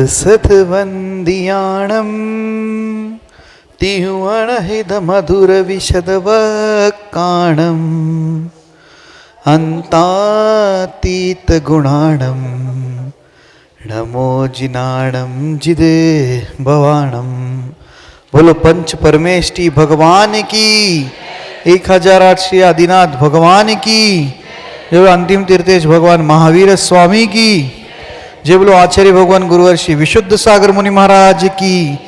सतवंदियाणं तिहुअणहिद मधुर विशदवक्काणम् अन्तातीत गुणाणं नमो जिनाणं जिदे भवाणं। बोलो पंच परमेष्टि भगवान की 1008 श्री आदिनाथ भगवान की, जो अंतिम तीर्थेश भगवान महावीर स्वामी की, जय बोलो आचार्य भगवान गुरुवर श्री विशुद्ध सागर मुनि महाराज की,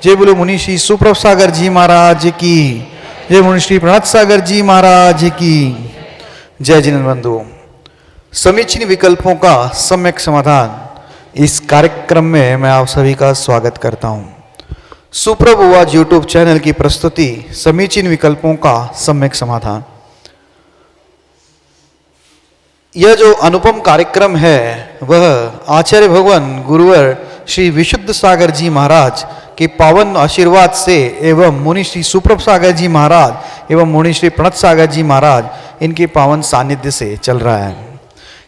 जय बोलो मुनि श्री सुप्रभ सागर जी महाराज की, जय मुनि श्री प्रणत सागर जी महाराज की। जय जिन बंधुओं, समीचीन विकल्पों का सम्यक समाधान, इस कार्यक्रम में मैं आप सभी का स्वागत करता हूं। सुप्रभ आवाज यूट्यूब चैनल की प्रस्तुति समीचीन विकल्पों का सम्यक समाधान। यह जो अनुपम कार्यक्रम है वह आचार्य भगवान गुरुवर श्री विशुद्ध सागर जी महाराज के पावन आशीर्वाद से एवं मुनि श्री सुप्रभ सागर जी महाराज एवं मुनि श्री प्रणत सागर जी महाराज इनके पावन सानिध्य से चल रहा है।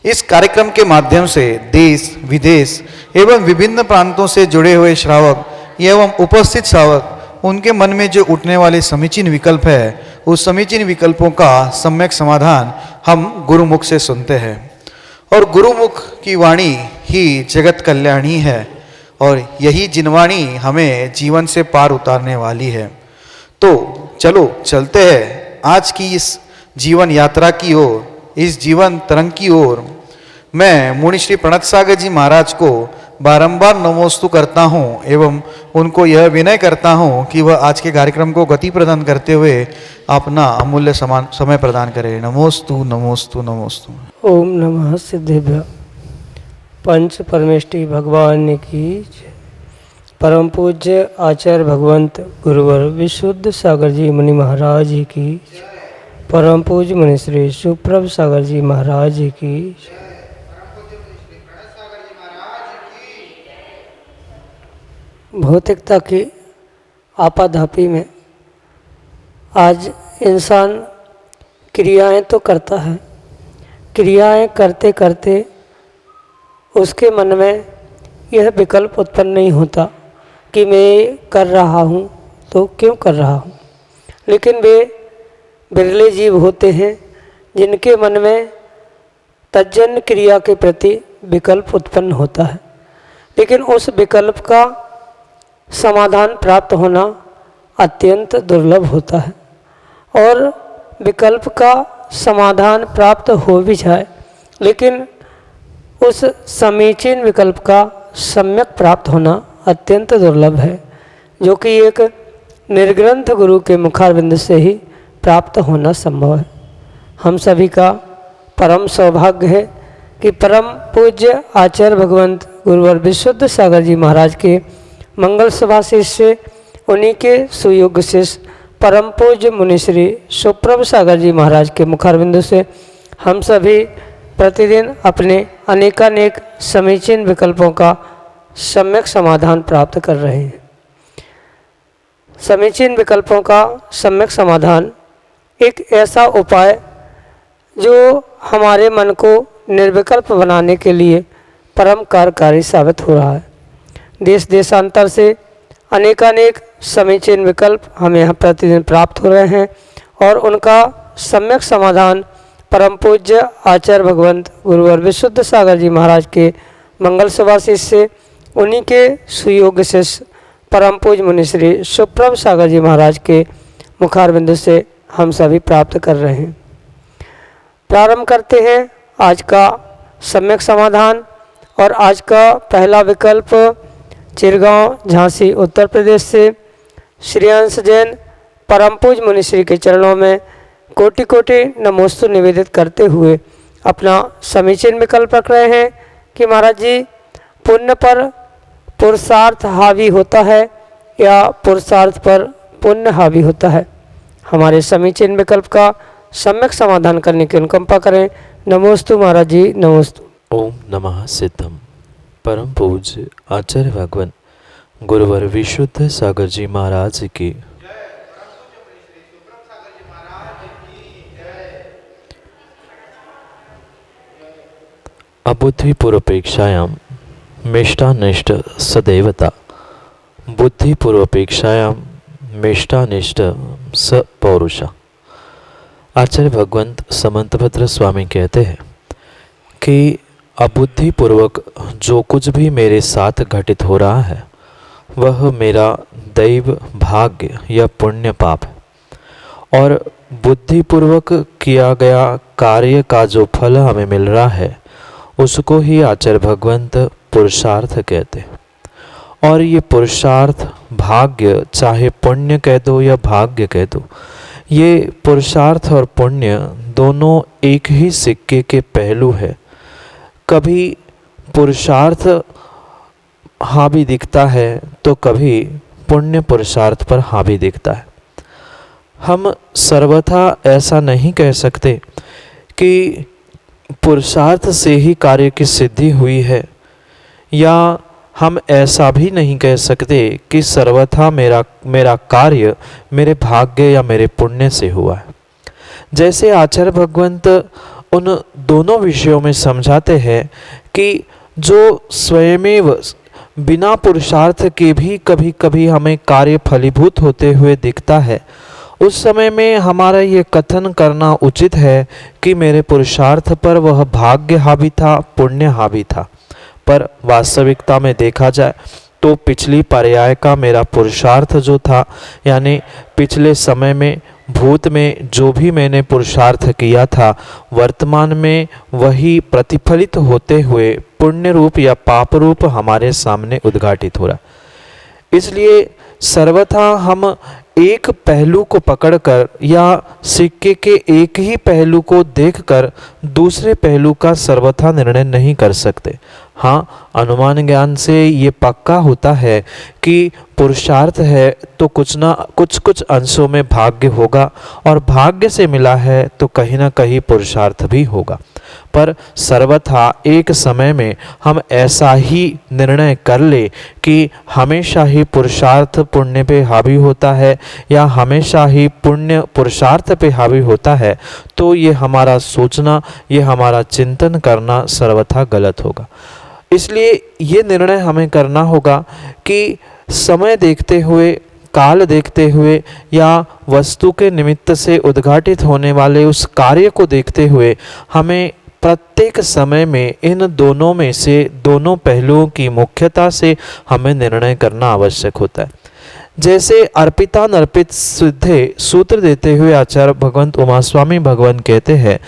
इस कार्यक्रम के माध्यम से देश विदेश एवं विभिन्न प्रांतों से जुड़े हुए श्रावक एवं उपस्थित श्रावक, उनके मन में जो उठने वाले समीचीन विकल्प है, उस समीचीन विकल्पों का सम्यक समाधान हम गुरुमुख से सुनते हैं। और गुरुमुख की वाणी ही जगत कल्याणी है और यही जिनवाणी हमें जीवन से पार उतारने वाली है। तो चलो चलते हैं आज की इस जीवन यात्रा की ओर, इस जीवन तरंग की ओर। मैं मुनि श्री प्रणत सागर जी महाराज को बारंबार नमोस्तु करता हूं एवं उनको यह विनय करता हूं कि वह आज के कार्यक्रम को गति प्रदान करते हुए अपना अमूल्य समय प्रदान करें। नमोस्तु नमोस्तु नमोस्तु। ओम नमः सिद्धेभ्य। पंच परमेष्टि भगवान की जय। परम पूज्य आचार्य भगवंत गुरुवर विशुद्ध सागर जी मुनि महाराज की जय। परम पूज्य मुनि श्री सुप्रभ सागर जी महाराज की जय। भौतिकता की आपाधापी में आज इंसान क्रियाएं तो करता है, क्रियाएं करते करते उसके मन में यह विकल्प उत्पन्न नहीं होता कि मैं कर रहा हूँ तो क्यों कर रहा हूँ। लेकिन वे बिरले जीव होते हैं जिनके मन में तज्जन्य क्रिया के प्रति विकल्प उत्पन्न होता है, लेकिन उस विकल्प का समाधान प्राप्त होना अत्यंत दुर्लभ होता है। और विकल्प का समाधान प्राप्त हो भी जाए लेकिन उस समीचीन विकल्प का सम्यक प्राप्त होना अत्यंत दुर्लभ है, जो कि एक निर्ग्रंथ गुरु के मुखारविंद से ही प्राप्त होना संभव है। हम सभी का परम सौभाग्य है कि परम पूज्य आचार्य भगवंत गुरुवर विशुद्ध सागर जी महाराज के मंगल सभा शिष्य, उन्हीं के सुयोग्य शिष्य परम पूज्य मुनि श्री सुप्रभ सागर जी महाराज के मुखारविंद से हम सभी प्रतिदिन अपने अनेकानेक समीचीन विकल्पों का सम्यक समाधान प्राप्त कर रहे हैं। समीचीन विकल्पों का सम्यक समाधान एक ऐसा उपाय जो हमारे मन को निर्विकल्प बनाने के लिए परम कार्यकारी साबित हो रहा है। देश देशांतर से अनेकानेक समीचीन विकल्प हमें यहाँ प्रतिदिन प्राप्त हो रहे हैं और उनका सम्यक समाधान परम पूज्य आचार्य भगवंत गुरुवर विशुद्ध सागर जी महाराज के मंगल सभा शिष्य, उन्हीं के सुयोग्य शिष्य परम पूज्य मुनि श्री सुप्रभ सागर जी महाराज के मुखारविंद से हम सभी प्राप्त कर रहे हैं। प्रारंभ करते हैं आज का सम्यक समाधान। और आज का पहला विकल्प चिरगांव झांसी उत्तर प्रदेश से श्रीयांश जैन परम पूज्य मुनि श्री के चरणों में कोटि कोटि नमोस्तु निवेदित करते हुए अपना समीचीन विकल्प रख रहे हैं कि महाराज जी, पुण्य पर पुरुषार्थ हावी होता है या पुरुषार्थ पर पुण्य हावी होता है। हमारे समीचीन विकल्प का सम्यक समाधान करने की अनुकंपा करें। नमोस्तु महाराज जी, नमोस्तु। ओम नमः सिद्धम। परम पूज्य आचार्य भगवान गुरुवर विशुद्ध सागर जी महाराज की। अबुद्धि पूर्वपेक्षायां मेष्टानिष्ट सदैवता बुद्धिपूर्वपेक्षायां मेष्टानिष्ट स पौरुषा। आचार्य भगवंत समंतभद्र स्वामी कहते हैं कि अबुद्धिपूर्वक जो कुछ भी मेरे साथ घटित हो रहा है वह मेरा दैव भाग्य या पुण्य पाप है, और बुद्धिपूर्वक किया गया कार्य का जो फल हमें मिल रहा है उसको ही आचार्य भगवंत पुरुषार्थ कहते हैं। और ये पुरुषार्थ भाग्य, चाहे पुण्य कह दो या भाग्य कह दो, ये पुरुषार्थ और पुण्य दोनों एक ही सिक्के के पहलू है। कभी पुरुषार्थ हावी दिखता है तो कभी पुण्य पुरुषार्थ पर हावी दिखता है। हम सर्वथा ऐसा नहीं कह सकते कि पुरुषार्थ से ही कार्य की सिद्धि हुई है, या हम ऐसा भी नहीं कह सकते कि सर्वथा मेरा कार्य मेरे भाग्य या मेरे पुण्य से हुआ है। जैसे आचार्य भगवंत उन दोनों विषयों में समझाते हैं कि जो स्वयमेव बिना पुरुषार्थ के भी कभी कभी हमें कार्य फलीभूत होते हुए दिखता है, उस समय में हमारा ये कथन करना उचित है कि मेरे पुरुषार्थ पर वह भाग्य हावी था, पुण्य हावी था। पर वास्तविकता में देखा जाए तो पिछली पर्याय का मेरा पुरुषार्थ जो था, यानी पिछले समय में भूत में जो भी मैंने पुरुषार्थ किया था, वर्तमान में वही प्रतिफलित होते हुए पुण्य रूप या पाप रूप हमारे सामने उद्घाटित हो रहा। इसलिए सर्वथा हम एक पहलू को पकड़कर या सिक्के के एक ही पहलू को देखकर दूसरे पहलू का सर्वथा निर्णय नहीं कर सकते। हाँ, अनुमान ज्ञान से ये पक्का होता है कि पुरुषार्थ है तो कुछ अंशों में भाग्य होगा, और भाग्य से मिला है तो कहीं ना कहीं पुरुषार्थ भी होगा। पर सर्वथा एक समय में हम ऐसा ही निर्णय कर ले कि हमेशा ही पुरुषार्थ पुण्य पे हावी होता है या हमेशा ही पुण्य पुरुषार्थ पे हावी होता है, तो ये हमारा सोचना, ये हमारा चिंतन करना सर्वथा गलत होगा। इसलिए ये निर्णय हमें करना होगा कि समय देखते हुए, काल देखते हुए या वस्तु के निमित्त से उद्घाटित होने वाले उस कार्य को देखते हुए हमें प्रत्येक समय में इन दोनों में से दोनों पहलुओं की मुख्यता से हमें निर्णय करना आवश्यक होता है। जैसे अर्पितानर्पित सिद्धे सूत्र देते हुए आचार्य भगवंत उमा स्वामी भगवान कहते हैं,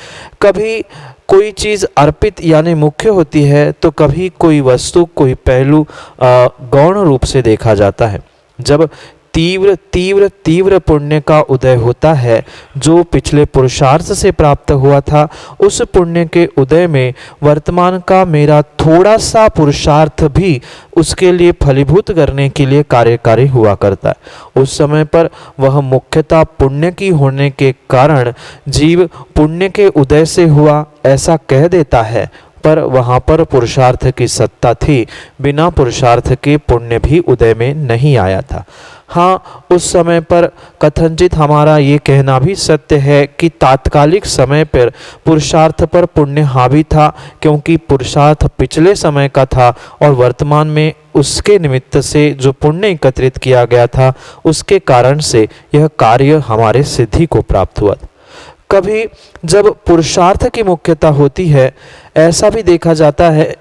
कभी कोई चीज़ अर्पित यानी मुख्य होती है तो कभी कोई वस्तु, कोई पहलू गौण रूप से देखा जाता है। जब तीव्र तीव्र तीव्र पुण्य का उदय होता है, जो पिछले पुरुषार्थ से प्राप्त हुआ था, उस पुण्य के उदय में वर्तमान का मेरा थोड़ा सा पुरुषार्थ भी उसके लिए फलीभूत करने के लिए कार्यकारी हुआ करता है। उस समय पर वह मुख्यता पुण्य की होने के कारण जीव पुण्य के उदय से हुआ ऐसा कह देता है, पर वहाँ पर पुरुषार्थ की सत्ता थी, बिना पुरुषार्थ के पुण्य भी उदय में नहीं आया था। हाँ, उस समय पर कथनचित हमारा ये कहना भी सत्य है कि तात्कालिक समय पर पुरुषार्थ पर पुण्य हावी था, क्योंकि पुरुषार्थ पिछले समय का था और वर्तमान में उसके निमित्त से जो पुण्य एकत्रित किया गया था उसके कारण से यह कार्य हमारे सिद्धि को प्राप्त हुआ। कभी जब पुरुषार्थ की मुख्यता होती है, ऐसा भी देखा जाता है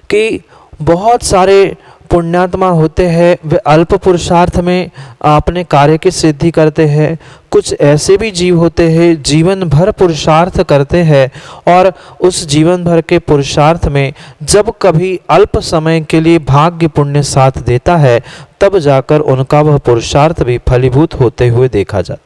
कि बहुत सारे पुण्यात्मा होते हैं, वे अल्प पुरुषार्थ में अपने कार्य की सिद्धि करते हैं। कुछ ऐसे भी जीव होते हैं जीवन भर पुरुषार्थ करते हैं, और उस जीवन भर के पुरुषार्थ में जब कभी अल्प समय के लिए भाग्य पुण्य साथ देता है, तब जाकर उनका वह पुरुषार्थ भी फलीभूत होते हुए देखा जाता।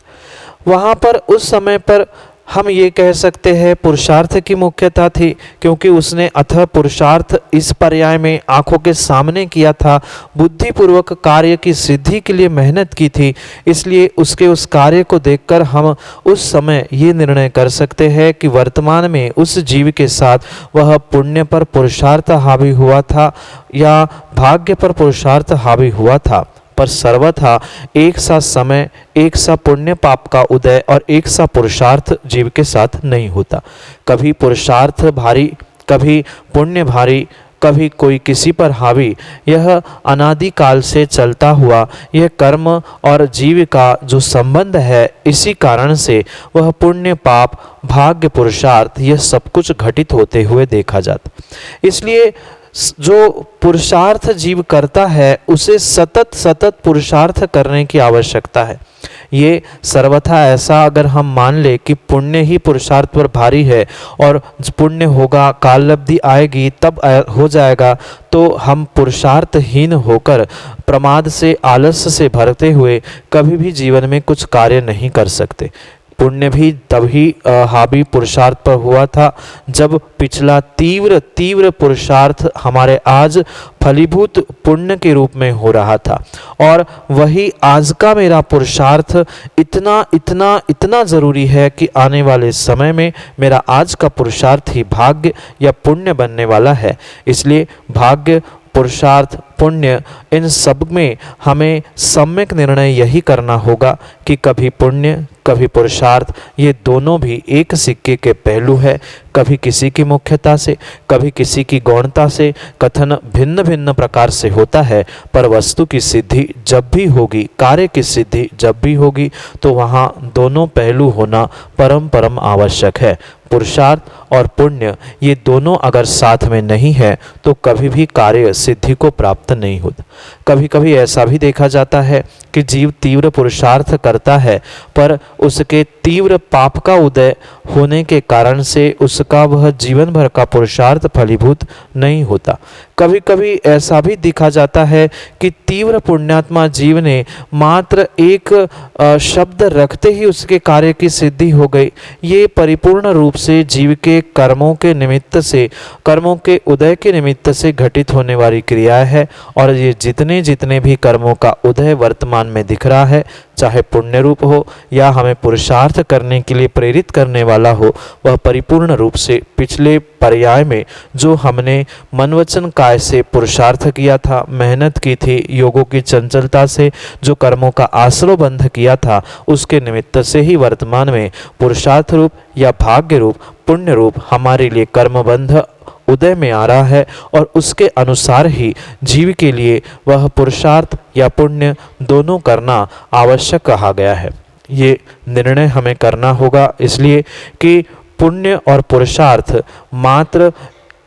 वहाँ पर उस समय पर हम ये कह सकते हैं पुरुषार्थ की मुख्यता थी, क्योंकि उसने अथः पुरुषार्थ इस पर्याय में आंखों के सामने किया था, बुद्धिपूर्वक कार्य की सिद्धि के लिए मेहनत की थी। इसलिए उसके उस कार्य को देखकर हम उस समय ये निर्णय कर सकते हैं कि वर्तमान में उस जीव के साथ वह पुण्य पर पुरुषार्थ हावी हुआ था या भाग्य पर पुरुषार्थ हावी हुआ था। पर सर्वथा एक सा समय, एक सा पुण्य पाप का उदय और एक सा पुरुषार्थ जीव के साथ नहीं होता। कभी पुरुषार्थ भारी, कभी पुण्य भारी, कभी कोई किसी पर हावी, यह अनादिकाल से चलता हुआ यह कर्म और जीव का जो संबंध है, इसी कारण से वह पुण्य पाप भाग्य पुरुषार्थ यह सब कुछ घटित होते हुए देखा जाता। इसलिए जो पुरुषार्थ जीव करता है उसे सतत सतत पुरुषार्थ करने की आवश्यकता है। ये सर्वथा ऐसा अगर हम मान ले कि पुण्य ही पुरुषार्थ पर भारी है और पुण्य होगा, काललब्धि आएगी तब हो जाएगा, तो हम पुरुषार्थहीन होकर प्रमाद से आलस्य से भरते हुए कभी भी जीवन में कुछ कार्य नहीं कर सकते। पुण्य भी तभी हावी पुरुषार्थ पर हुआ था जब पिछला तीव्र तीव्र पुरुषार्थ हमारे आज फलीभूत पुण्य के रूप में हो रहा था, और वही आज का मेरा पुरुषार्थ इतना इतना इतना ज़रूरी है कि आने वाले समय में मेरा आज का पुरुषार्थ ही भाग्य या पुण्य बनने वाला है। इसलिए भाग्य, पुरुषार्थ, पुण्य, इन सब में हमें सम्यक निर्णय यही करना होगा कि कभी पुण्य कभी पुरुषार्थ ये दोनों भी एक सिक्के के पहलू है। कभी किसी की मुख्यता से, कभी किसी की गौणता से कथन भिन्न भिन्न प्रकार से होता है, पर वस्तु की सिद्धि जब भी होगी, कार्य की सिद्धि जब भी होगी, तो वहाँ दोनों पहलू होना परम परम आवश्यक है। पुरुषार्थ और पुण्य ये दोनों अगर साथ में नहीं है तो कभी भी कार्य सिद्धि को प्राप्त नहीं होता। कभी कभी ऐसा भी देखा जाता है कि जीव तीव्र पुरुषार्थ करता है पर उसके तीव्र पाप का उदय होने के कारण से उसका वह जीवन भर का पुरुषार्थ फलीभूत नहीं होता। कभी कभी ऐसा भी देखा जाता है कि तीव्र पुण्यात्मा जीव ने मात्र एक शब्द रखते ही उसके कार्य की सिद्धि हो गई। ये परिपूर्ण रूप से जीव के कर्मों के निमित्त से, कर्मों के उदय के निमित्त से घटित होने वाली क्रिया है, और ये जितने जितने भी कर्मों का उदय वर्तमान में दिख रहा है, चाहे पुण्य रूप हो या हमें पुरुषार्थ करने के लिए प्रेरित करने वाला हो, वह परिपूर्ण रूप से पिछले पर्याय में जो हमने मन वचन काय से पुरुषार्थ किया था, मेहनत की थी, योगों की चंचलता से जो कर्मों का आश्रय बंध किया था, उसके निमित्त से ही वर्तमान में पुरुषार्थ रूप या भाग्य रूप, पुण्य रूप हमारे लिए कर्मबंध उदय में आ रहा है, और उसके अनुसार ही जीव के लिए वह पुरुषार्थ या पुण्य दोनों करना आवश्यक कहा गया है। ये निर्णय हमें करना होगा, इसलिए कि पुण्य और पुरुषार्थ मात्र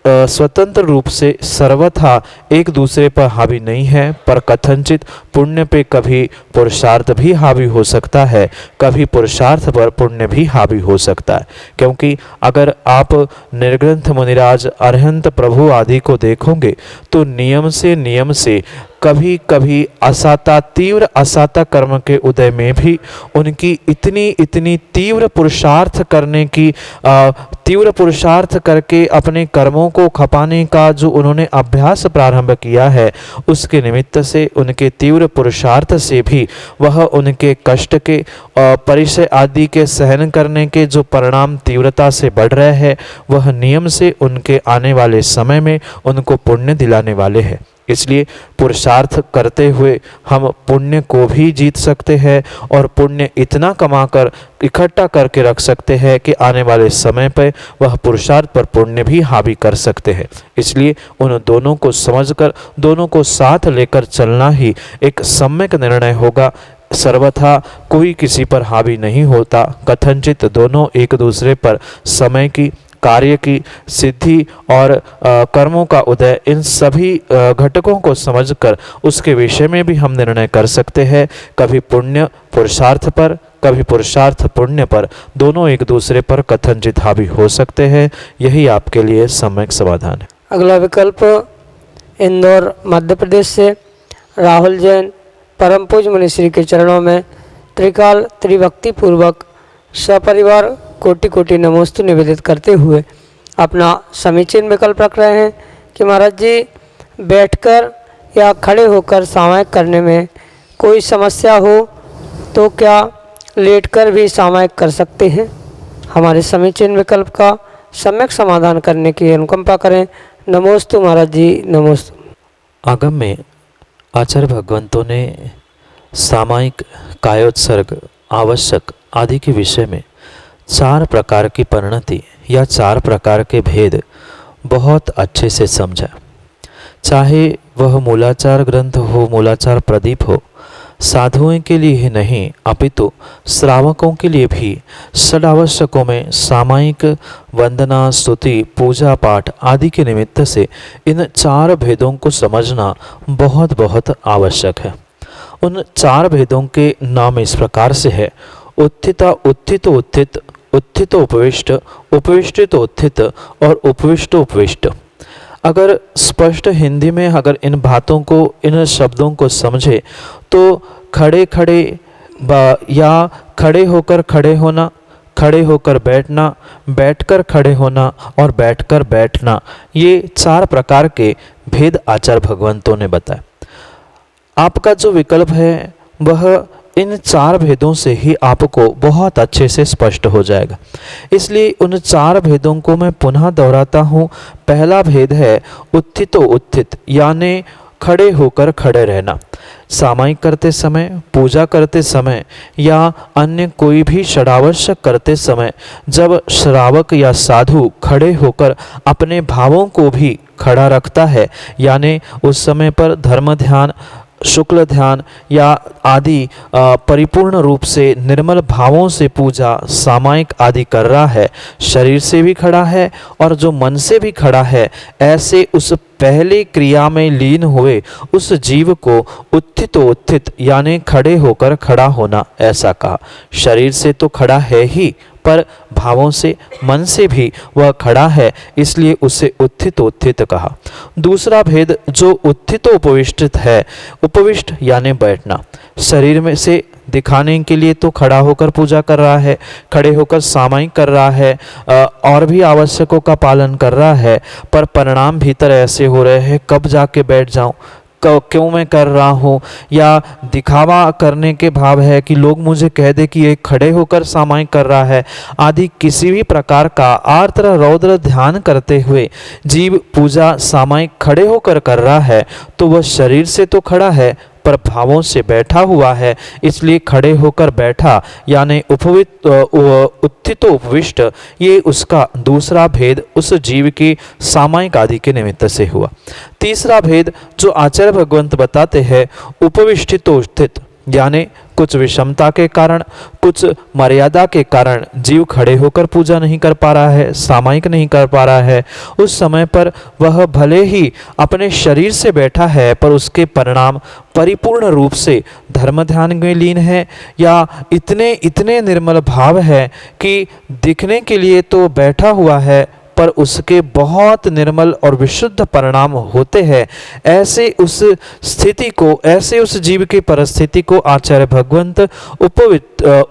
स्वतंत्र रूप से सर्वथा एक दूसरे पर हावी नहीं है, पर कथनचित पुण्य पे कभी पुरुषार्थ भी हावी हो सकता है, कभी पुरुषार्थ पर पुण्य भी हावी हो सकता है। क्योंकि अगर आप निर्ग्रंथ मुनिराज, अरहंत प्रभु आदि को देखोगे तो नियम से कभी कभी असाता, तीव्र असाता कर्म के उदय में भी उनकी इतनी इतनी तीव्र पुरुषार्थ करने की, तीव्र पुरुषार्थ करके अपने कर्मों को खपाने का जो उन्होंने अभ्यास प्रारंभ किया है, उसके निमित्त से उनके तीव्र पुरुषार्थ से भी वह उनके कष्ट के परिचय आदि के सहन करने के जो परिणाम तीव्रता से बढ़ रहे हैं, वह नियम से उनके आने वाले समय में उनको पुण्य दिलाने वाले हैं। इसलिए पुरुषार्थ करते हुए हम पुण्य को भी जीत सकते हैं, और पुण्य इतना कमाकर इकट्ठा करके रख सकते हैं कि आने वाले समय पर वह पुरुषार्थ पर पुण्य भी हावी कर सकते हैं। इसलिए उन दोनों को समझकर, दोनों को साथ लेकर चलना ही एक सम्यक निर्णय होगा। सर्वथा कोई किसी पर हावी नहीं होता, कथनचित दोनों एक दूसरे पर समय की, कार्य की सिद्धि और कर्मों का उदय, इन सभी घटकों को समझकर उसके विषय में भी हम निर्णय कर सकते हैं। कभी पुण्य पुरुषार्थ पर, कभी पुरुषार्थ पुण्य पर, दोनों एक दूसरे पर कथनचित हावी हो सकते हैं। यही आपके लिए सम्यक समाधान है। अगला विकल्प इंदौर मध्य प्रदेश से राहुल जैन परम पूज्य मुनिश्री के चरणों में त्रिकाल त्रिभक्ति पूर्वक सपरिवार कोटि कोटि नमोस्तु निवेदित करते हुए अपना समीचीन विकल्प रख रहे हैं कि महाराज जी, बैठकर या खड़े होकर सामायिक करने में कोई समस्या हो तो क्या लेटकर भी सामायिक कर सकते हैं? हमारे समीचीन विकल्प का सम्यक समाधान करने की अनुकंपा करें। नमोस्तु महाराज जी, नमोस्तु। आगम में आचार्य भगवंतों ने सामायिक, कायोत्सर्ग, आवश्यक आदि के विषय में 4 प्रकार की परिणति या 4 प्रकार के भेद बहुत अच्छे से समझा। चाहे वह मूलाचार ग्रंथ हो, मूलाचार प्रदीप हो, साधुओं के लिए ही नहीं अपितु श्रावकों के लिए भी षडावश्यकों में सामायिक वंदना, स्तुति, पूजा पाठ आदि के निमित्त से इन 4 भेदों को समझना बहुत बहुत आवश्यक है। उन 4 भेदों के नाम इस प्रकार से है: उत्थिता उत्थित उत्थित, उत्थित उपविष्ट, उपविष्टित उत्थित और उपविष्ट उपविष्ट। अगर स्पष्ट हिंदी में अगर इन बातों को, इन शब्दों को समझे तो खड़े खड़े या खड़े होकर खड़े होना, खड़े होकर बैठना, बैठकर खड़े होना और बैठकर बैठना, ये 4 प्रकार के भेद आचार्य भगवंतों ने बताए। आपका जो विकल्प है वह इन 4 भेदों से ही आपको बहुत अच्छे से स्पष्ट हो जाएगा। इसलिए उन 4 भेदों को मैं पुनः दोहराता हूँ। पहला भेद है उत्थितो उत्थित, यानी खड़े होकर खड़े रहना। सामायिक करते समय, पूजा करते समय या अन्य कोई भी षडावश्यक करते समय जब श्रावक या साधु खड़े होकर अपने भावों को भी खड़ा रखता है, यानी उस समय पर धर्म ध्यान, शुक्ल ध्यान या आदि परिपूर्ण रूप से निर्मल भावों से पूजा सामायिक आदि कर रहा है, शरीर से भी खड़ा है और जो मन से भी खड़ा है, ऐसे उस पहले क्रिया में लीन हुए उस जीव को उत्थितो उत्थित यानी खड़े होकर खड़ा होना ऐसा कहा। शरीर से तो खड़ा है ही, पर भावों से, मन से भी वह खड़ा है, इसलिए उसे उत्थित उत्थित कहा। दूसरा भेद जो उत्थित उपविष्ट है, उपविष्ट यानी बैठना, शरीर में से दिखाने के लिए तो खड़ा होकर पूजा कर रहा है, खड़े होकर सामायिक कर रहा है और भी आवश्यकों का पालन कर रहा है, पर परिणाम भीतर ऐसे हो रहे हैं कब जाके बैठ जाऊं, क्यों मैं कर रहा हूँ, या दिखावा करने के भाव है कि लोग मुझे कह दे कि ये खड़े होकर सामायिक कर रहा है आदि किसी भी प्रकार का आर्द्र रौद्र ध्यान करते हुए जीव पूजा सामायिक खड़े होकर कर रहा है, तो वह शरीर से तो खड़ा है पर भावों से बैठा हुआ है, इसलिए खड़े होकर बैठा यानी उत्थित उपविष्ट, ये उसका दूसरा भेद उस जीव की सामायिक आदि के निमित्त से हुआ। तीसरा भेद जो आचार्य भगवंत बताते हैं उपविष्टितो स्थित, यानी कुछ विषमता के कारण, कुछ मर्यादा के कारण जीव खड़े होकर पूजा नहीं कर पा रहा है, सामायिक नहीं कर पा रहा है, उस समय पर वह भले ही अपने शरीर से बैठा है पर उसके परिणाम परिपूर्ण रूप से धर्म ध्यान में लीन है या इतने निर्मल भाव है कि दिखने के लिए तो बैठा हुआ है पर उसके बहुत निर्मल और विशुद्ध परिणाम होते हैं। ऐसे उस स्थिति को, ऐसे उस जीव की परिस्थिति को आचार्य भगवंत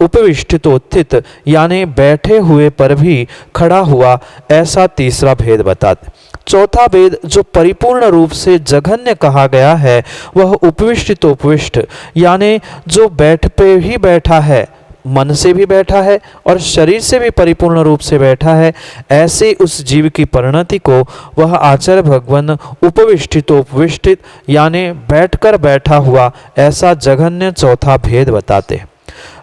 उपविष्टितोत्थित यानी बैठे हुए पर भी खड़ा हुआ, ऐसा तीसरा भेद बताते। चौथा भेद जो परिपूर्ण रूप से जघन्य कहा गया है वह उपविष्टितोपविष्ट, यानी जो बैठ पे ही बैठा है, मन से भी बैठा है और शरीर से भी परिपूर्ण रूप से बैठा है, ऐसे उस जीव की परिणति को वह आचार्य भगवान उपविष्टितोपविष्टित यानी बैठकर बैठा हुआ, ऐसा जघन्य चौथा भेद बताते हैं।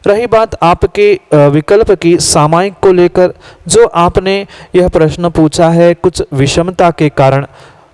रही बात आपके विकल्प की सामायिक को लेकर, जो आपने यह प्रश्न पूछा है कुछ विषमता के कारण,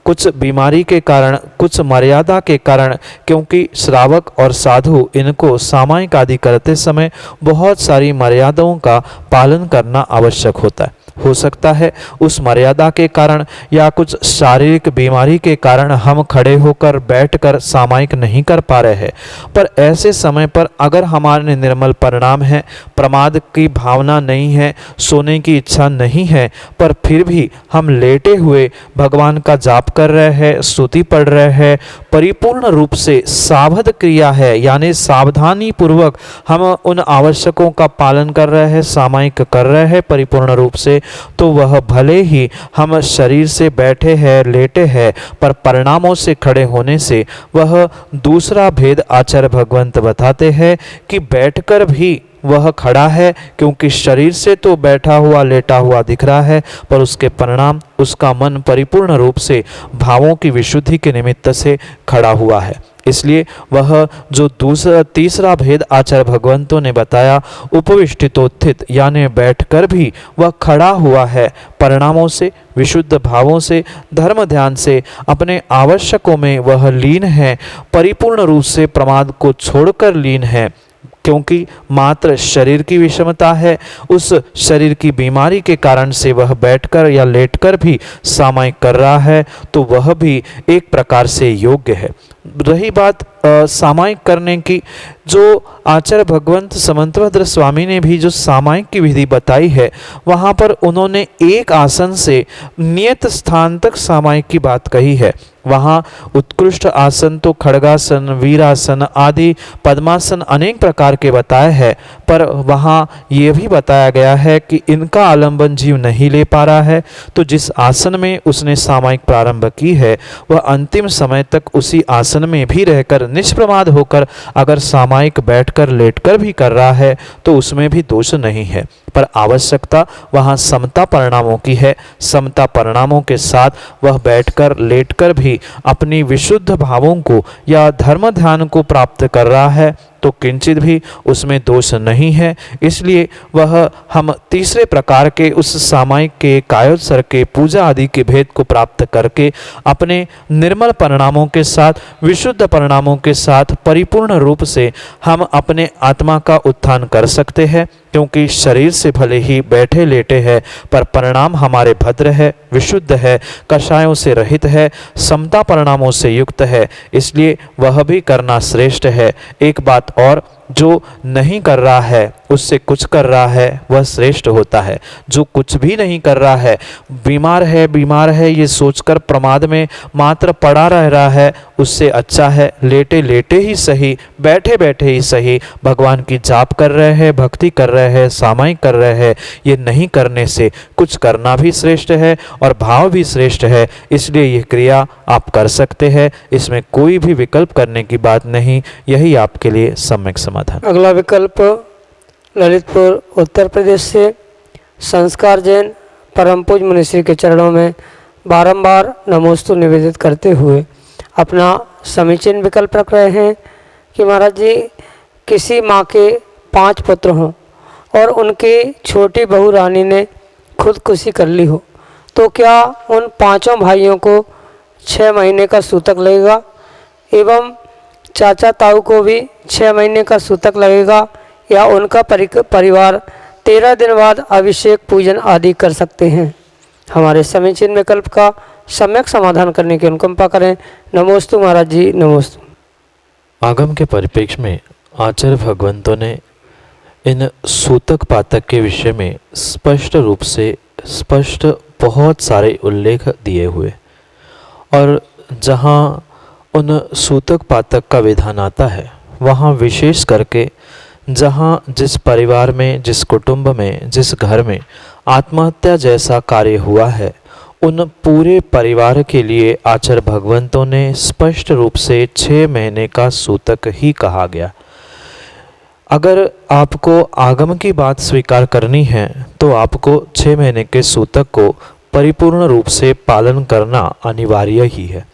कुछ बीमारी के कारण, कुछ मर्यादा के कारण, क्योंकि श्रावक और साधु इनको सामायिक आदि करते समय बहुत सारी मर्यादाओं का पालन करना आवश्यक होता है। हो सकता है उस मर्यादा के कारण या कुछ शारीरिक बीमारी के कारण हम खड़े होकर बैठकर सामायिक नहीं कर पा रहे हैं, पर ऐसे समय पर अगर हमारे निर्मल परिणाम है, प्रमाद की भावना नहीं है, सोने की इच्छा नहीं है, पर फिर भी हम लेटे हुए भगवान का जाप कर रहे हैं, स्तुति पढ़ रहे हैं, परिपूर्ण रूप से सावध क्रिया है यानी सावधानी पूर्वक हम उन आवश्यकों का पालन कर रहे हैं, सामायिक कर रहे हैं परिपूर्ण रूप से, तो वह भले ही हम शरीर से बैठे हैं, लेटे हैं, पर परिणामों से खड़े होने से वह दूसरा भेद आचार्य भगवंत बताते हैं कि बैठकर भी वह खड़ा है, क्योंकि शरीर से तो बैठा हुआ लेटा हुआ दिख रहा है, पर उसके परिणाम उसका मन परिपूर्ण रूप से भावों की विशुद्धि के निमित्त से खड़ा हुआ है। इसलिए वह जो तीसरा भेद आचार्य भगवंतों ने बताया, उपविष्टितोत्थित यानी बैठकर भी वह खड़ा हुआ है, परिणामों से, विशुद्ध भावों से, धर्म ध्यान से अपने आवश्यकों में वह लीन है, परिपूर्ण रूप से प्रमाद को छोड़कर लीन है। क्योंकि मात्र शरीर की विषमता है, उस शरीर की बीमारी के कारण से वह बैठकर या लेटकर भी सामायिक कर रहा है, तो वह भी एक प्रकार से योग्य है। रही बात सामायिक करने की, जो आचार्य भगवंत समंतभद्र स्वामी ने भी जो सामायिक की विधि बताई है, वहाँ पर उन्होंने एक आसन से नियत स्थान तक सामायिक की बात कही है। वहाँ उत्कृष्ट आसन तो खड़गासन, वीरासन आदि पद्मासन अनेक प्रकार के बताए हैं, पर वहाँ ये भी बताया गया है कि इनका आलंबन जीव नहीं ले पा रहा है, तो जिस आसन में उसने सामायिक प्रारंभ की है, वह अंतिम समय तक उसी आसन में भी रहकर निष्प्रमाद होकर अगर सामायिक बैठकर लेटकर भी कर रहा है, तो उसमें भी दोष नहीं है। पर आवश्यकता वहाँ समता परिणामों की है। समता परिणामों के साथ वह बैठकर लेटकर भी अपनी विशुद्ध भावों को या धर्म ध्यान को प्राप्त कर रहा है, तो किंचित भी उसमें दोष नहीं है। इसलिए वह हम तीसरे प्रकार के उस सामायिक के कायोत्सर्ग के पूजा आदि के भेद को प्राप्त करके अपने निर्मल परिणामों के साथ, विशुद्ध परिणामों के साथ परिपूर्ण रूप से हम अपने आत्मा का उत्थान कर सकते हैं। क्योंकि शरीर से भले ही बैठे लेटे हैं, पर परिणाम हमारे भद्र है, विशुद्ध है, कषायों से रहित है, समता परिणामों से युक्त है, इसलिए वह भी करना श्रेष्ठ है। एक बात और, जो नहीं कर रहा है उससे कुछ कर रहा है वह श्रेष्ठ होता है। जो कुछ भी नहीं कर रहा है, बीमार है ये सोचकर प्रमाद में मात्र पड़ा रह रहा है, उससे अच्छा है लेटे लेटे ही सही, बैठे बैठे ही सही, भगवान की जाप कर रहे हैं, भक्ति कर रहे हैं, सामायिक कर रहे हैं। ये नहीं करने से कुछ करना भी श्रेष्ठ है और भाव भी श्रेष्ठ है। इसलिए ये क्रिया आप कर सकते हैं, इसमें कोई भी विकल्प करने की बात नहीं। यही आपके लिए सम्यक समाधान। अगला विकल्प ललितपुर उत्तर प्रदेश से संस्कार जैन परम पूज मुनिश्री के चरणों में बारंबार नमोस्तु निवेदित करते हुए अपना समीचीन विकल्प रख रहे हैं कि महाराज जी, किसी माँ के 5 पुत्र हों और उनकी छोटी बहू रानी ने खुदकुशी कर ली हो, तो क्या उन 5 भाइयों को 6 महीने का सूतक लगेगा एवं चाचा ताऊ को भी 6 महीने का सूतक लगेगा, या उनका परिवार 13 दिन बाद अभिषेक पूजन आदि कर सकते हैं? हमारे समीचीन विकल्प का सम्यक समाधान करने की अनुकंपा करें। नमोस्तु महाराज जी, नमोस्तु। आगम के परिप्रेक्ष्य में आचार्य भगवंतों ने इन सूतक पातक के विषय में स्पष्ट बहुत सारे उल्लेख दिए हुए, और जहाँ उन सूतक पातक का विधान आता है, वहाँ विशेष करके जहाँ जिस परिवार में, जिस कुटुंब में, जिस घर में आत्महत्या जैसा कार्य हुआ है, उन पूरे परिवार के लिए आचार्य भगवंतों ने स्पष्ट रूप से 6 महीने का सूतक ही कहा गया। अगर आपको आगम की बात स्वीकार करनी है, तो आपको 6 महीने के सूतक को परिपूर्ण रूप से पालन करना अनिवार्य ही है।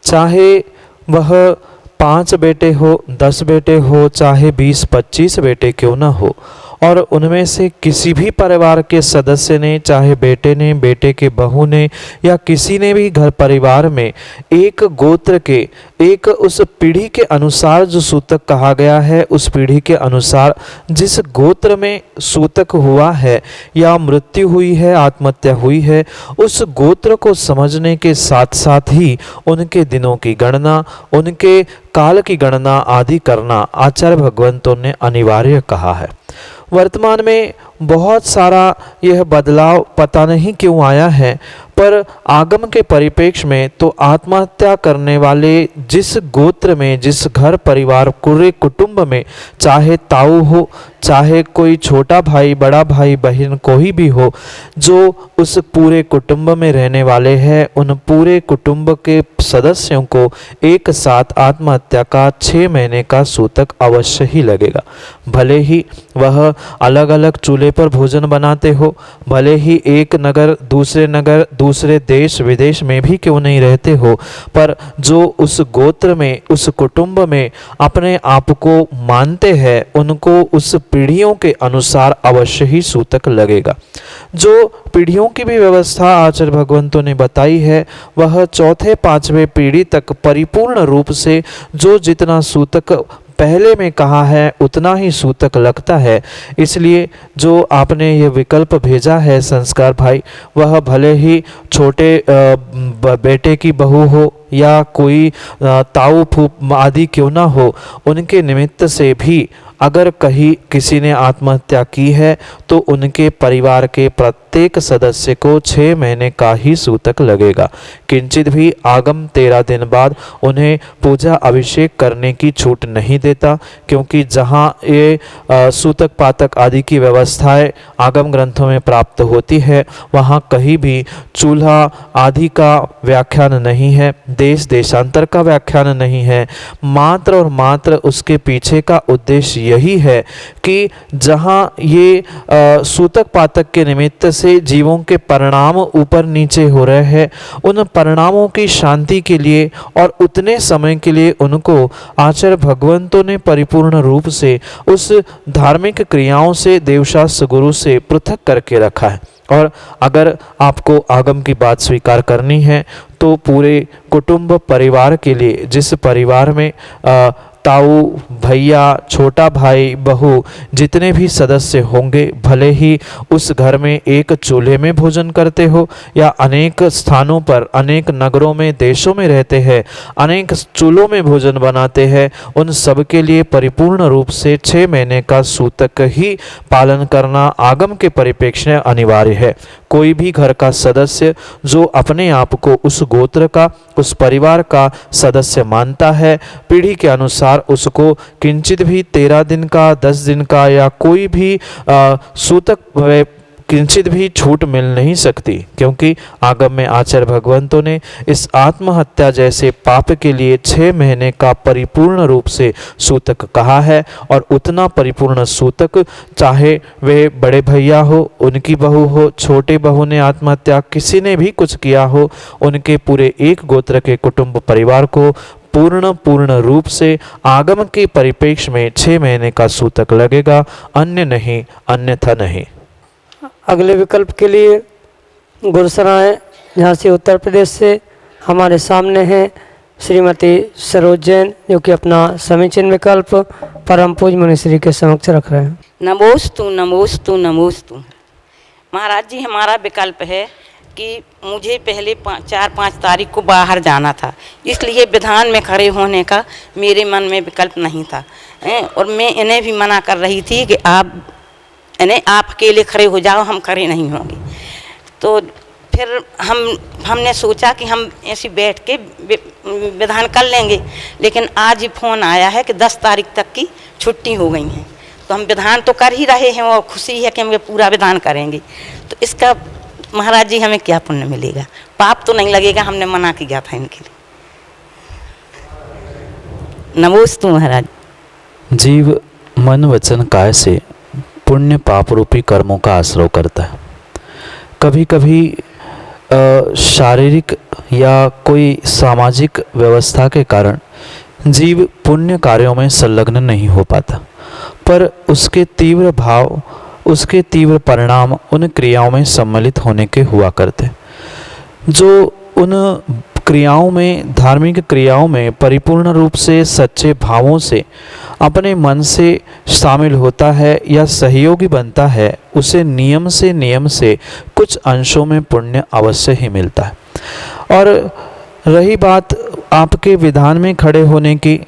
चाहे वह 5 बेटे हो, 10 बेटे हो, चाहे 20-25 बेटे क्यों ना हो, और उनमें से किसी भी परिवार के सदस्य ने, चाहे बेटे ने, बेटे के बहू ने, या किसी ने भी घर परिवार में एक गोत्र के, एक उस पीढ़ी के अनुसार जो सूतक कहा गया है, उस पीढ़ी के अनुसार जिस गोत्र में सूतक हुआ है या मृत्यु हुई है, आत्महत्या हुई है, उस गोत्र को समझने के साथ साथ ही उनके दिनों की गणना, उनके काल की गणना आदि करना आचार्य भगवंतों ने अनिवार्य कहा है। वर्तमान में बहुत सारा यह बदलाव पता नहीं क्यों आया है, पर आगम के परिप्रेक्ष्य में तो आत्महत्या करने वाले जिस गोत्र में, जिस घर परिवार, पूरे कुटुंब में, चाहे ताऊ हो, चाहे कोई छोटा भाई, बड़ा भाई, बहन कोई भी हो, जो उस पूरे कुटुंब में रहने वाले हैं, उन पूरे कुटुंब के सदस्यों को एक साथ आत्महत्या का 6 महीने का सूतक अवश्य ही लगेगा। भले ही वह अलग अलग चूल्हे पर भोजन बनाते हो, भले ही एक नगर दूसरे देश विदेश में भी क्यों नहीं रहते हो, पर जो उस गोत्र में, उस कुटुंब में अपने आप को मानते हैं, उनको उस पीढ़ियों के अनुसार अवश्य ही सूतक लगेगा। जो पीढ़ियों की भी व्यवस्था आचार्य भगवंतों ने बताई है, वह चौथे 5वें पीढ़ी तक परिपूर्ण रूप से जो जितना सूतक पहले में कहा है उतना ही सूतक लगता है। इसलिए जो आपने ये विकल्प भेजा है संस्कार भाई, वह भले ही छोटे बेटे की बहू हो या कोई ताऊ फूफ आदि क्यों ना हो, उनके निमित्त से भी अगर कहीं किसी ने आत्महत्या की है तो उनके परिवार के प्रत्येक सदस्य को 6 महीने का ही सूतक लगेगा। किंचित भी आगम 13 दिन बाद उन्हें पूजा अभिषेक करने की छूट नहीं देता, क्योंकि जहाँ ये सूतक पातक आदि की व्यवस्थाएं आगम ग्रंथों में प्राप्त होती है, वहाँ कहीं भी चूल्हा आदि का व्याख्यान नहीं है, देश देशांतर का व्याख्यान नहीं है। मात्र और मात्र उसके पीछे का उद्देश्य यही है कि जहाँ ये सूतक पातक के निमित्त से जीवों के परिणाम ऊपर नीचे हो रहे हैं, उन परिणामों की शांति के लिए और उतने समय के लिए उनको आचार्य भगवंतों ने परिपूर्ण रूप से उस धार्मिक क्रियाओं से, देवशास्त्र गुरु से पृथक करके रखा है। और अगर आपको आगम की बात स्वीकार करनी है तो पूरे कुटुंब परिवार के लिए, जिस परिवार में ताऊ, भैया, छोटा भाई, बहू जितने भी सदस्य होंगे, भले ही उस घर में एक चूल्हे में भोजन करते हो या अनेक स्थानों पर, अनेक नगरों में, देशों में रहते हैं, अनेक चूल्हों में भोजन बनाते हैं, उन सब के लिए परिपूर्ण रूप से 6 महीने का सूतक ही पालन करना आगम के परिप्रेक्ष्य में अनिवार्य है। कोई भी घर का सदस्य जो अपने आप को उस गोत्र का, उस परिवार का सदस्य मानता है, पीढ़ी के अनुसार उसको किंचित भी 13 दिन का, 10 दिन का या कोई भी सूतक किंचित भी छूट मिल नहीं सकती, क्योंकि आगम में आचार्य भगवंतों ने इस आत्महत्या जैसे पाप के लिए 6 महीने का परिपूर्ण रूप से सूतक कहा है। और उतना परिपूर्ण सूतक चाहे वे बड़े भैया हो, उनकी बहू हो, छोटे बहू ने आत्महत्या, किसी ने भी कुछ किया हो, उनके पूरे एक गोत्र के कुटुंब परिवार को पूर्ण रूप से आगम के परिप्रेक्ष्य में 6 महीने का सूतक लगेगा, अन्य नहीं, अन्यथा नहीं। अगले विकल्प के लिए गुरसराय झांसी उत्तर प्रदेश से हमारे सामने हैं श्रीमती सरोज जैन, जो कि अपना समीचीन विकल्प परम पूज्य मुनिश्री के समक्ष रख रहे हैं। नमोस्तु नमोस्तु नमोस्तु। महाराज जी, हमारा विकल्प है कि मुझे पहले 4-5 तारीख को बाहर जाना था, इसलिए विधान में खड़े होने का मेरे मन में विकल्प नहीं था। और मैं इन्हें भी मना कर रही थी कि आप अकेले खड़े हो जाओ, हम खड़े नहीं होंगे। तो फिर हमने सोचा कि हम ऐसे बैठ के विधान कर लेंगे, लेकिन आज ही फ़ोन आया है कि 10 तारीख तक की छुट्टी हो गई है। तो हम विधान तो कर ही रहे हैं और खुशी है कि हम पूरा विधान करेंगे। तो इसका महाराज जी हमें क्या पुण्य मिलेगा? पाप तो नहीं लगेगा, हमने मना किया था इनके लिए। नमोस्तु महाराज। जीव मन वचन काय से पुण्य पाप रूपी कर्मों का आश्रय करता है। कभी कभी शारीरिक या कोई सामाजिक व्यवस्था के कारण जीव पुण्य कार्यों में संलग्न नहीं हो पाता, पर उसके तीव्र भाव, उसके तीव्र परिणाम उन क्रियाओं में सम्मिलित होने के हुआ करते। जो उन क्रियाओं में, धार्मिक क्रियाओं में परिपूर्ण रूप से सच्चे भावों से अपने मन से शामिल होता है या सहयोगी बनता है, उसे नियम से कुछ अंशों में पुण्य अवश्य ही मिलता है। और रही बात आपके विधान में खड़े होने की,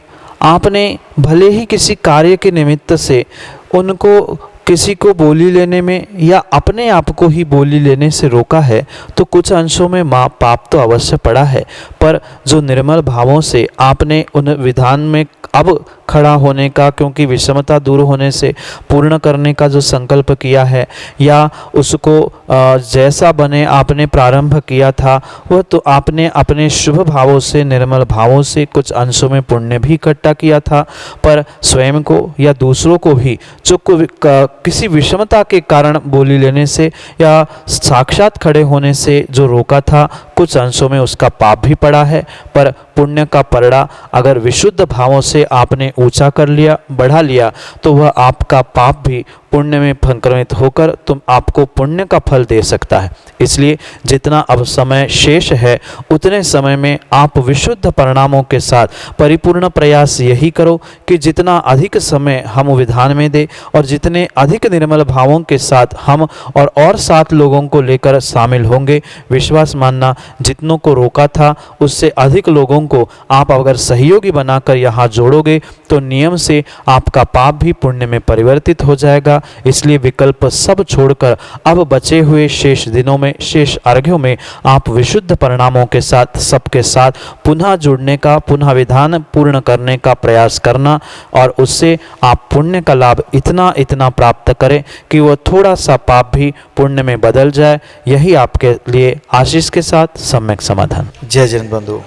आपने भले ही किसी कार्य के निमित्त से उनको किसी को बोली लेने में या अपने आप को ही बोली लेने से रोका है, तो कुछ अंशों में पाप तो अवश्य पड़ा है, पर जो निर्मल भावों से आपने उन विधान में अब खड़ा होने का, क्योंकि विषमता दूर होने से पूर्ण करने का जो संकल्प किया है, या उसको जैसा बने आपने प्रारंभ किया था, वह तो आपने अपने शुभ भावों से, निर्मल भावों से कुछ अंशों में पुण्य भी इकट्ठा किया था, पर स्वयं को या दूसरों को भी जो किसी विषमता के कारण बोली लेने से या साक्षात खड़े होने से जो रोका था, कुछ अंशों में उसका पाप भी पड़ा है। पर पुण्य का परड़ा अगर विशुद्ध भावों से आपने ऊंचा कर लिया, बढ़ा लिया, तो वह आपका पाप भी पुण्य में संक्रमित होकर तुम आपको पुण्य का फल दे सकता है। इसलिए जितना अब समय शेष है, उतने समय में आप विशुद्ध परिणामों के साथ परिपूर्ण प्रयास यही करो कि जितना अधिक समय हम विधान में दे और जितने अधिक निर्मल भावों के साथ हम और 7 लोगों को लेकर शामिल होंगे, विश्वास मानना जितनों को रोका था उससे अधिक लोगों को आप अगर सहयोगी बनाकर यहाँ जोड़ोगे तो नियम से आपका पाप भी पुण्य में परिवर्तित हो जाएगा। इसलिए विकल्प सब छोड़कर अब बचे हुए शेष दिनों में, शेष अर्घ्यों में आप विशुद्ध परिणामों के साथ सबके साथ पुनः जुड़ने का, पुनः विधान पूर्ण करने का प्रयास करना, और उससे आप पुण्य का लाभ इतना इतना प्राप्त करें कि वह थोड़ा सा पाप भी पुण्य में बदल जाए। यही आपके लिए आशीष के साथ सम्यक समाधान। जय जैन बंधु,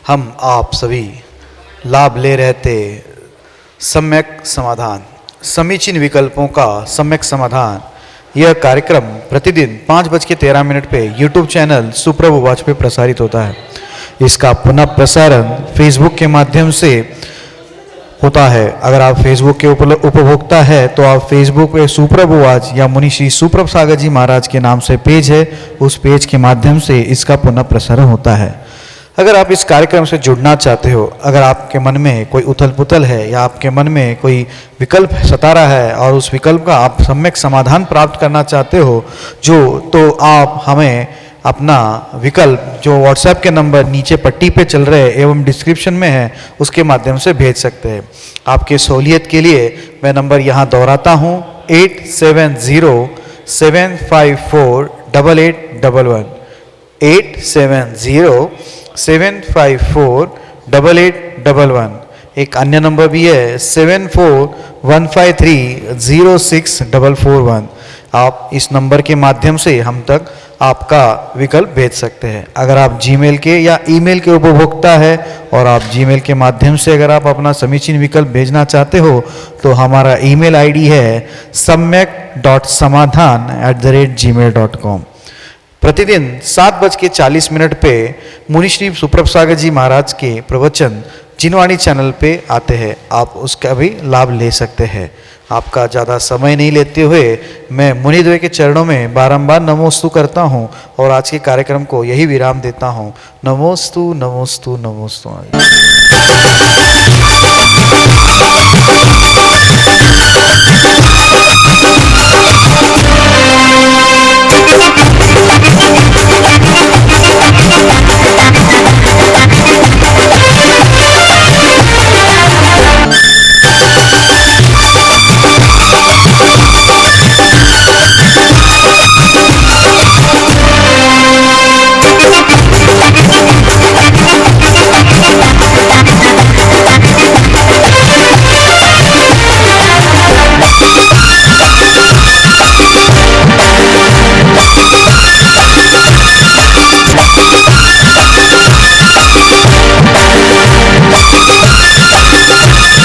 हम आप सभी लाभ ले रहे थे सम्यक समाधान, समीचीन विकल्पों का सम्यक समाधान। यह कार्यक्रम प्रतिदिन 5:13 पे यूट्यूब चैनल सुप्रभु वाच पे प्रसारित होता है। इसका पुनः प्रसारण फेसबुक के माध्यम से होता है। अगर आप फेसबुक के उपभोक्ता है तो आप फेसबुक पे सुप्रभु वाच या मुनि श्री सुप्रभ सागर जी महाराज के नाम से पेज है, उस पेज के माध्यम से इसका पुनः प्रसारण होता है। अगर आप इस कार्यक्रम से जुड़ना चाहते हो, अगर आपके मन में कोई उथल पुथल है या आपके मन में कोई विकल्प सता रहा है और उस विकल्प का आप सम्यक समाधान प्राप्त करना चाहते हो तो आप हमें अपना विकल्प जो व्हाट्सएप के नंबर नीचे पट्टी पे चल रहे एवं डिस्क्रिप्शन में है उसके माध्यम से भेज सकते हैं। आपके सहूलियत के लिए मैं नंबर यहाँ दोहराता हूँ 8707548811 8707548811। एक अन्य नंबर भी है 7415306441। आप इस नंबर के माध्यम से हम तक आपका विकल्प भेज सकते हैं। अगर आप जीमेल के या ईमेल के उपभोक्ता है और आप जीमेल के माध्यम से अगर आप अपना समीचीन विकल्प भेजना चाहते हो तो हमारा ईमेल आईडी है samyak.samadhan@gmail.com। प्रतिदिन 7:40 पे मुनि श्री सुप्रभ सागर जी महाराज के प्रवचन जिनवाणी चैनल पे आते हैं, आप उसका भी लाभ ले सकते हैं। आपका ज़्यादा समय नहीं लेते हुए मैं मुनिद्वय के चरणों में बारंबार नमोस्तु करता हूँ और आज के कार्यक्रम को यही विराम देता हूँ। नमोस्तु नमोस्तु नमोस्तु।